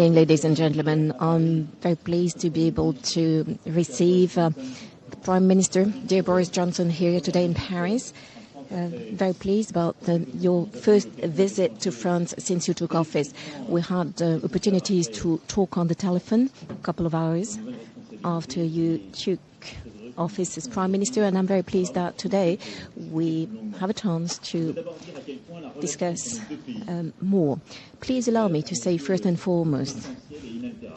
Ladies and gentlemen, I'm very pleased to be able to receive the Prime Minister, dear Boris Johnson, here today in Paris. Very pleased about your first visit to France since you took office. We had opportunities to talk on the telephone a couple of hours after you took office as Prime Minister, and I'm very pleased that today we have a chance to discuss more. Please allow me to say first and foremost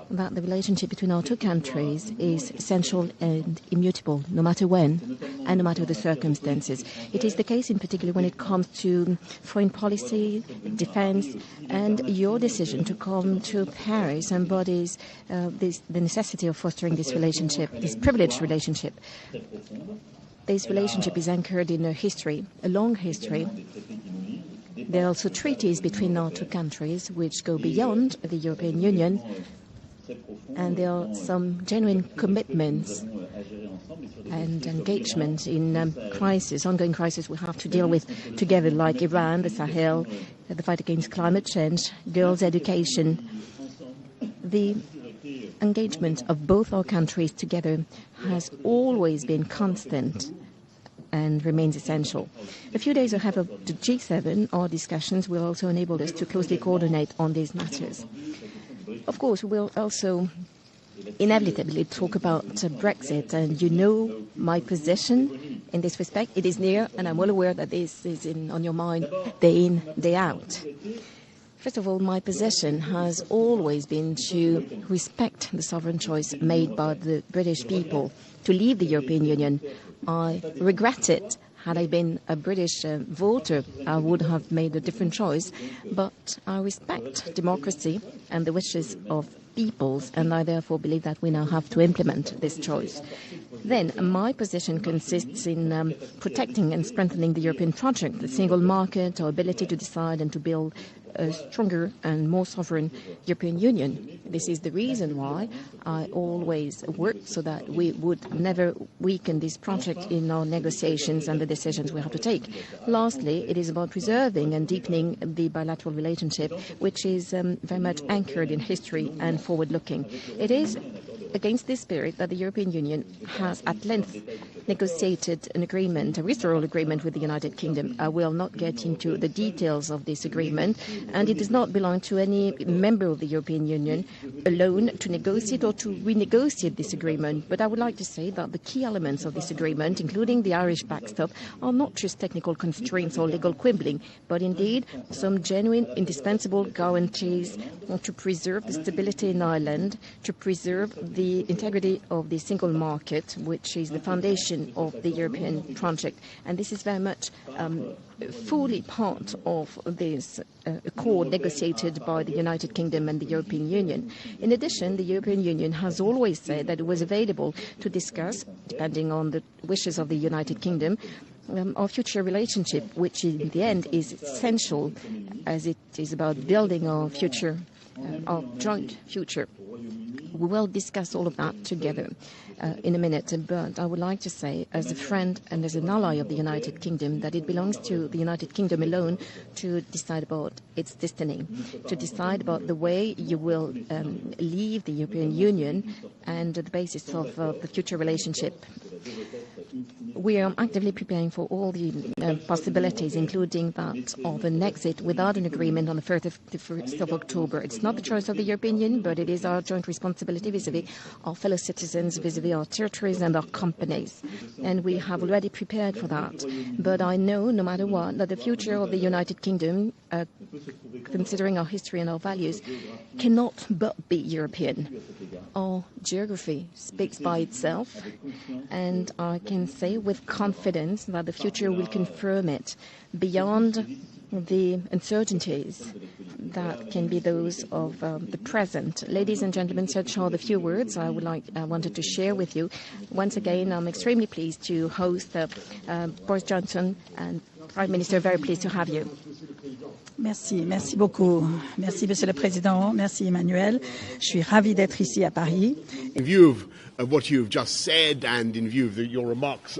that the relationship between our two countries is essential and immutable, no matter when and no matter the circumstances. It is the case in particular when it comes to foreign policy, defense, and your decision to come to Paris embodies the necessity of fostering this relationship, this privileged relationship. This relationship is anchored in a history, a long history. There are also treaties between our two countries which go beyond the European Union, and there are some genuine commitments and engagement in crisis, ongoing crisis we have to deal with together, like Iran, the Sahel, the fight against climate change, girls' education. The engagement of both our countries together has always been constant and remains essential. A few days ahead of the G7, our discussions will also enable us to closely coordinate on these matters. Of course, we'll also inevitably talk about Brexit, and you know my position in this respect. It is near, and I'm well aware that this is on your mind day in, day out. First of all, my position has always been to respect the sovereign choice made by the British people to leave the European Union. I regret it. Had I been a British voter, I would have made a different choice. But I respect democracy and the wishes of peoples, and I therefore believe that we now have to implement this choice. Then, my position consists in protecting and strengthening the European project, the single market, our ability to decide and to build a stronger and more sovereign European Union. This is the reason why I always worked so that we would never weaken this project in our negotiations and the decisions we have to take. Lastly, it is about preserving and deepening the bilateral relationship, which is very much anchored in history and forward-looking. It is against this spirit that the European Union has at length negotiated an agreement, a withdrawal agreement with the United Kingdom. I will not get into the details of this agreement, and it does not belong to any member of the European Union alone to negotiate or to renegotiate this agreement. But I would like to say that the key elements of this agreement, including the Irish backstop, are not just technical constraints or legal quibbling, but indeed some genuine, indispensable guarantees to preserve the stability in Ireland, to preserve the integrity of the single market, which is the foundation of the European project. And this is very much fully part of this accord negotiated by the United Kingdom and the European Union. In addition, the European Union has always said that it was available to discuss, depending on the wishes of the United Kingdom, our future relationship, which in the end is essential as it is about building our future, our joint future. We will discuss all of that together in a minute, but I would like to say, as a friend and as an ally of the United Kingdom, that it belongs to the United Kingdom alone to decide about its destiny, to decide about the way you will leave the European Union and the basis of the future relationship. We are actively preparing for all the possibilities, including that of an exit without an agreement on the 1st of October. It's not the choice of the European Union, but it is our joint responsibility vis-à-vis our fellow citizens, vis-à-vis our territories and our companies. And we have already prepared for that. But I know, no matter what, that the future of the United Kingdom, considering our history and our values, cannot but be European. Our geography speaks by itself, and I can say with confidence that the future will confirm it beyond the uncertainties that can be those of the present. Ladies and gentlemen, such are the few words I wanted to share with you. Once again, I'm extremely pleased to host Boris Johnson and Prime Minister. Very pleased to have you. Merci beaucoup. Merci, Monsieur le Président. Merci, Emmanuel. Je suis ravie d'être ici à Paris. In view of what you've just said and in view of your remarks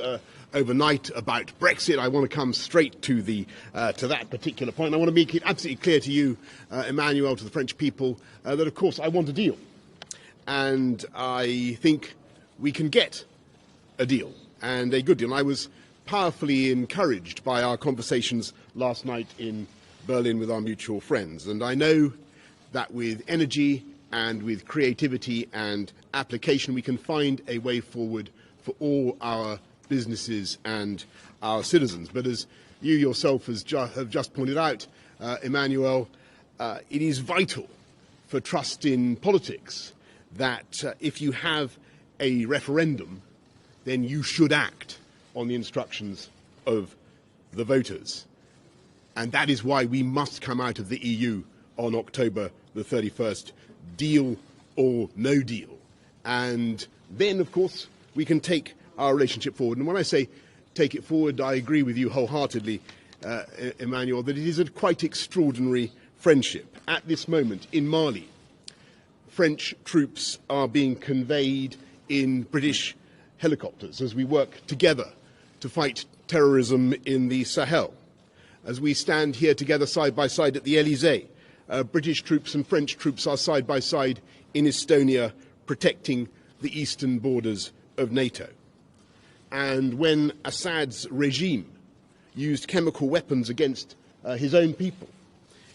overnight about Brexit. I want to come straight to that particular point. I want to make it absolutely clear to you, Emmanuel, to the French people, that of course I want a deal. And I think we can get a deal, and a good deal. And I was powerfully encouraged by our conversations last night in Berlin with our mutual friends. And I know that with energy and with creativity and application, we can find a way forward for all our businesses and our citizens. But as you yourself have just pointed out, Emmanuel, it is vital for trust in politics that if you have a referendum, then you should act on the instructions of the voters. And that is why we must come out of the EU on October the 31st, deal or no deal. And then, of course, we can take our relationship forward. And when I say take it forward, I agree with you wholeheartedly, Emmanuel, that it is a quite extraordinary friendship. At this moment in Mali, French troops are being conveyed in British helicopters as we work together to fight terrorism in the Sahel. As we stand here together side by side at the Elysee, British troops and French troops are side by side in Estonia protecting the eastern borders of NATO. And when Assad's regime used chemical weapons against his own people,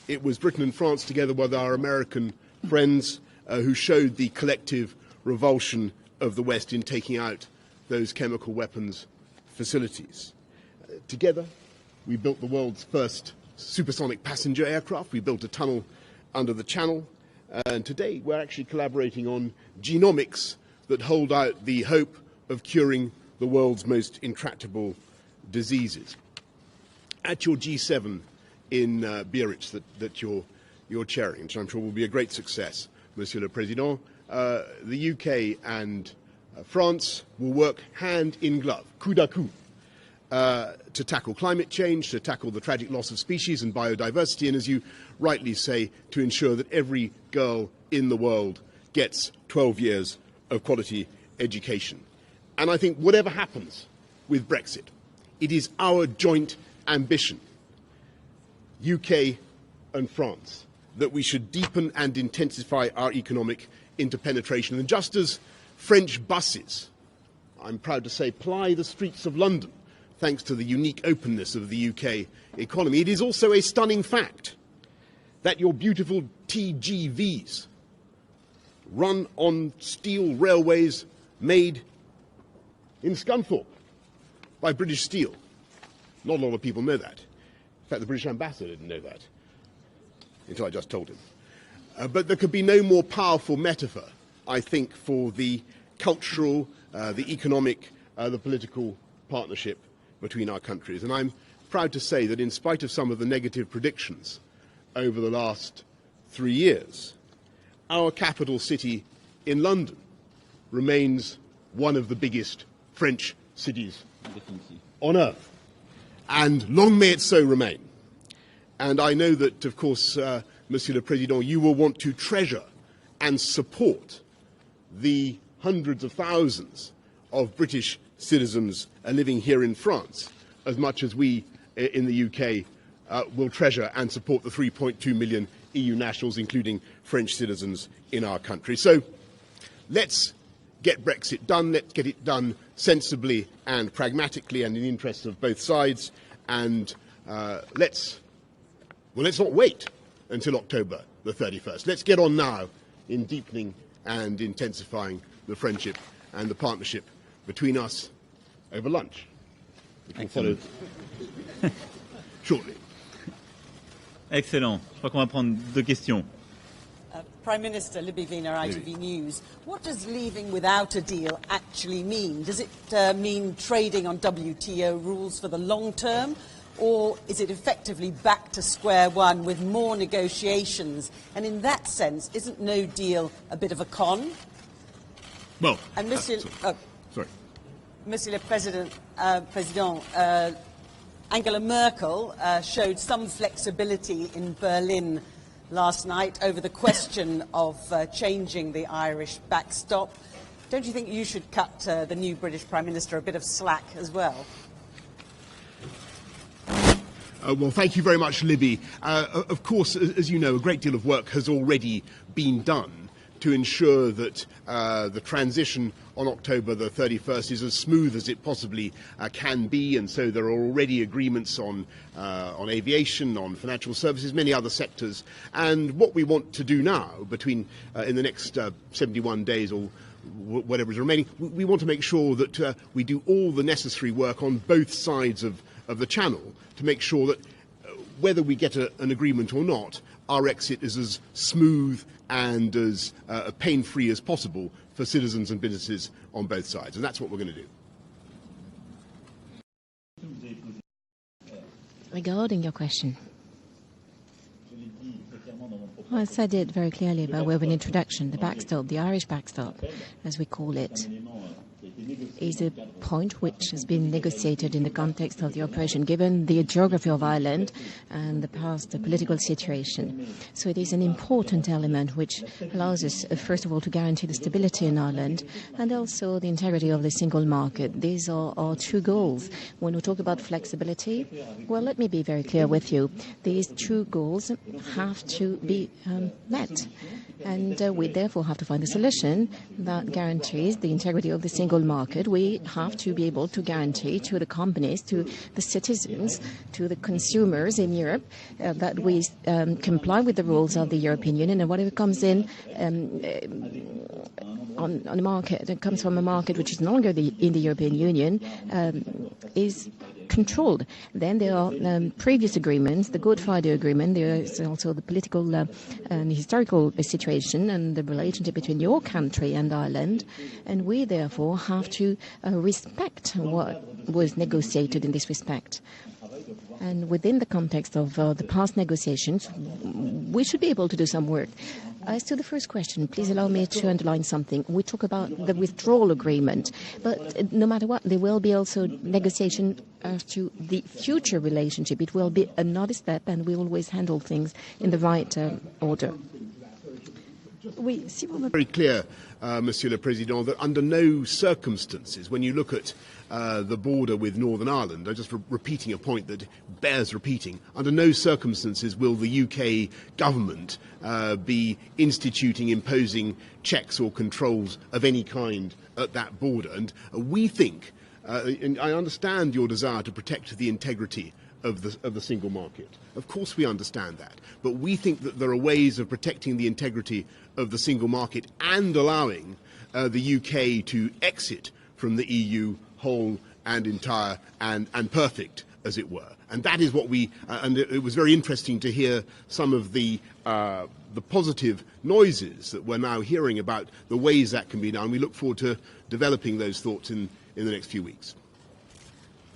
it was Britain and France together with our American friends who showed the collective revulsion of the West in taking out those chemical weapons facilities. Together, we built the world's first supersonic passenger aircraft. We built a tunnel under the Channel. And today, we're actually collaborating on genomics that hold out the hope of curing the world's most intractable diseases. At your G7 in Biarritz that you're chairing, which I'm sure will be a great success, Monsieur le Président, the UK and France will work hand in glove, coude à coude, to tackle climate change, to tackle the tragic loss of species and biodiversity, and as you rightly say, to ensure that every girl in the world gets 12 years of quality education. And I think whatever happens with Brexit, it is our joint ambition, UK and France, that we should deepen and intensify our economic interpenetration. And just as French buses, I'm proud to say, ply the streets of London, thanks to the unique openness of the UK economy, it is also a stunning fact that your beautiful TGVs run on steel railways made in Scunthorpe by British Steel. Not a lot of people know that. In fact, the British ambassador didn't know that until I just told him. But there could be no more powerful metaphor, I think, for the cultural, the economic, the political partnership between our countries. And I'm proud to say that in spite of some of the negative predictions over the last 3 years, our capital city in London remains one of the biggest French cities on earth. And long may it so remain. And I know that, of course, Monsieur le Président, you will want to treasure and support the hundreds of thousands of British citizens living here in France, as much as we in the UK will treasure and support the 3.2 million EU nationals, including French citizens in our country. So let's get Brexit done. Let's get it done sensibly and pragmatically and in the interests of both sides. And let's not wait until October the 31st. Let's get on now in deepening and intensifying the friendship and the partnership between us over lunch, which will follow shortly. Excellent. Je crois qu'on va prendre deux questions. Prime Minister, Libby Wiener, ITV News. What does leaving without a deal actually mean? Does it mean trading on WTO rules for the long term? Or is it effectively back to square one with more negotiations? And in that sense, isn't no deal a bit of a con? Well, and Monsieur, sorry. Monsieur le Président, Angela Merkel showed some flexibility in Berlin last night over the question of changing the Irish backstop. Don't you think you should cut the new British Prime Minister a bit of slack as well? Well, thank you very much, Libby. Of course, as you know, a great deal of work has already been done to ensure that the transition on October the 31st is as smooth as it possibly can be, and so there are already agreements on aviation, on financial services, many other sectors. And what we want to do now, between in the next 71 days or whatever is remaining, we want to make sure that we do all the necessary work on both sides of the channel to make sure that whether we get an agreement or not, our exit is as smooth and as pain-free as possible for citizens and businesses on both sides. And that's what we're going to do. Regarding your question, well, I said it very clearly by way of an introduction. The backstop, the Irish backstop, as we call it, is a point which has been negotiated in the context of the operation, given the geography of Ireland and the past political situation. So it is an important element which allows us, first of all, to guarantee the stability in Ireland and also the integrity of the single market. These are our two goals. When we talk about flexibility, well, let me be very clear with you. These two goals have to be met. And we therefore have to find a solution that guarantees the integrity of the single market. We have to be able to guarantee to the companies, to the citizens, to the consumers in Europe that we comply with the rules of the European Union, and whatever comes in on the market that comes from a market which is no longer in the European Union is controlled. Then there are previous agreements, the Good Friday Agreement. There is also the political and historical situation and the relationship between your country and Ireland. And we therefore have to respect what was negotiated in this respect. And within the context of the past negotiations, we should be able to do some work. As to the first question, please allow me to underline something. We talk about the withdrawal agreement, but no matter what, there will be also negotiation as to the future relationship. It will be another step, and we always handle things in the right order. Very clear, Monsieur le Président, that under no circumstances, when you look at the border with Northern Ireland, I'm just repeating a point that bears repeating, under no circumstances will the UK government be instituting, imposing checks or controls of any kind at that border. And we think, and I understand your desire to protect the integrity of the single market. Of course we understand that. But we think that there are ways of protecting the integrity of the single market and allowing the UK to exit from the EU whole and entire and perfect, as it were. And that is what we, and it was very interesting to hear some of the positive noises that we're now hearing about the ways that can be done. We look forward to developing those thoughts in the next few weeks.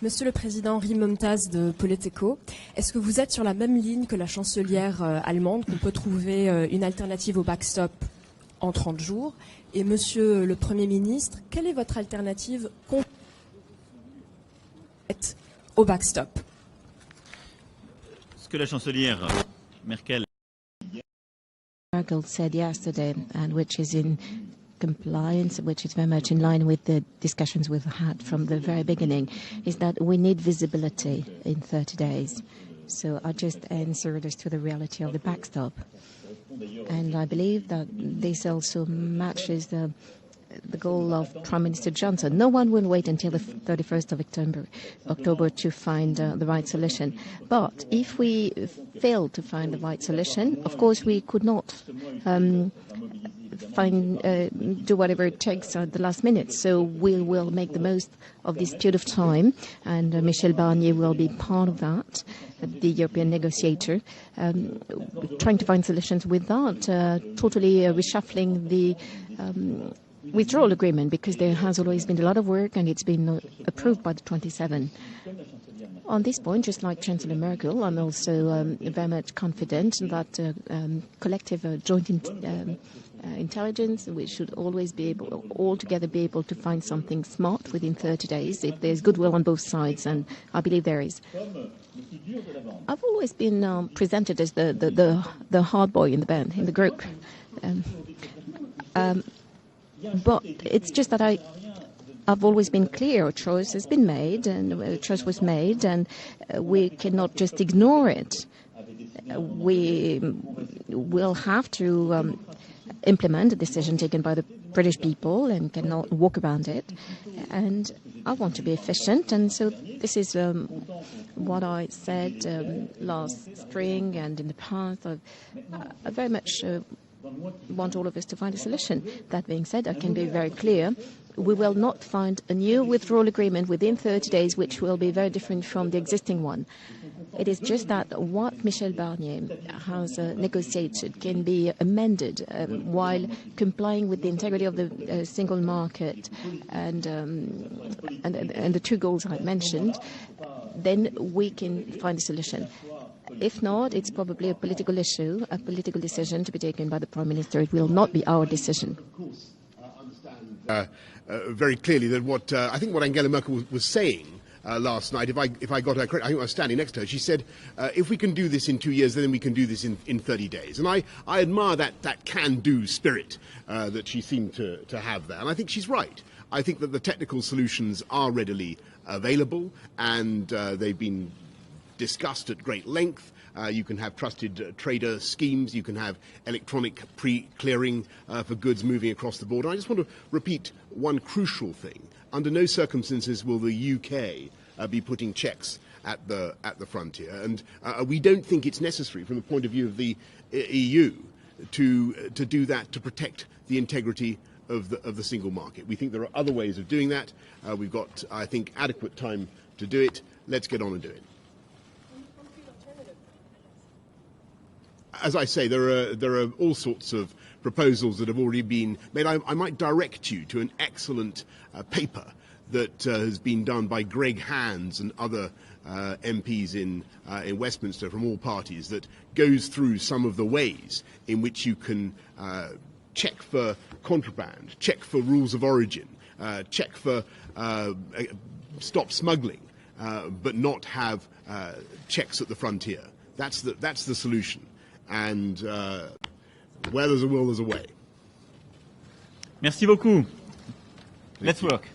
Monsieur le Président, Henri Momtaz de Politico, est-ce que vous êtes sur la même ligne que la chancelière allemande, qu'on peut trouver une alternative au backstop en 30 jours? Et Monsieur le Premier ministre, quelle est votre alternative au backstop? Ce que la chancelière Merkel said yesterday, and which is in compliance, which is very much in line with the discussions we've had from the very beginning, is that we need visibility in 30 days. So I just answered as to the reality of the backstop. And I believe that this also matches the goal of Prime Minister Johnson. No one will wait until the 31st of October to find the right solution. But if we fail to find the right solution, of course we could not do whatever it takes at the last minute. So we will make the most of this period of time, and Michel Barnier will be part of that, the European negotiator, trying to find solutions without totally reshuffling the withdrawal agreement, because there has always been a lot of work and it's been approved by the 27. On this point, just like Chancellor Merkel, I'm also very much confident that collective joint intelligence, we should always be able, all together, be able to find something smart within 30 days if there's goodwill on both sides, and I believe there is. I've always been presented as the hard boy in the band, in the group. But it's just that I've always been clear. A choice has been made, and a choice was made, and we cannot just ignore it. We will have to implement the decision taken by the British people and cannot walk around it. And I want to be efficient, and so this is what I said last spring and in the past. I very much want all of us to find a solution. That being said, I can be very clear. We will not find a new withdrawal agreement within 30 days, which will be very different from the existing one. It is just that what Michel Barnier has negotiated can be amended while complying with the integrity of the single market and the two goals I mentioned. Then we can find a solution. If not, it's probably a political issue, a political decision to be taken by the Prime Minister. It will not be our decision. Very clearly that what I think what Angela Merkel was saying last night, if I got her correct, I think I was standing next to her. She said, if we can do this in 2 years, then we can do this in 30 days. And I admire that can-do spirit that she seemed to have there. And I think she's right. I think that the technical solutions are readily available, and they've been discussed at great length. You can have trusted trader schemes. You can have electronic pre-clearing for goods moving across the border. I just want to repeat one crucial thing. Under no circumstances will the UK be putting checks at the frontier, and we don't think it's necessary from the point of view of the EU to do that to protect the integrity of the single market. We think there are other ways of doing that. We've got, I think, adequate time to do it. Let's get on and do it. As I say, there are all sorts of proposals that have already been made. I might direct you to an excellent paper that has been done by Greg Hands and other MPs in Westminster from all parties that goes through some of the ways in which you can check for contraband, check for rules of origin, check for stop smuggling, but not have checks at the frontier. That's the solution. And where there's a will, there's a way. Merci beaucoup. Let's work.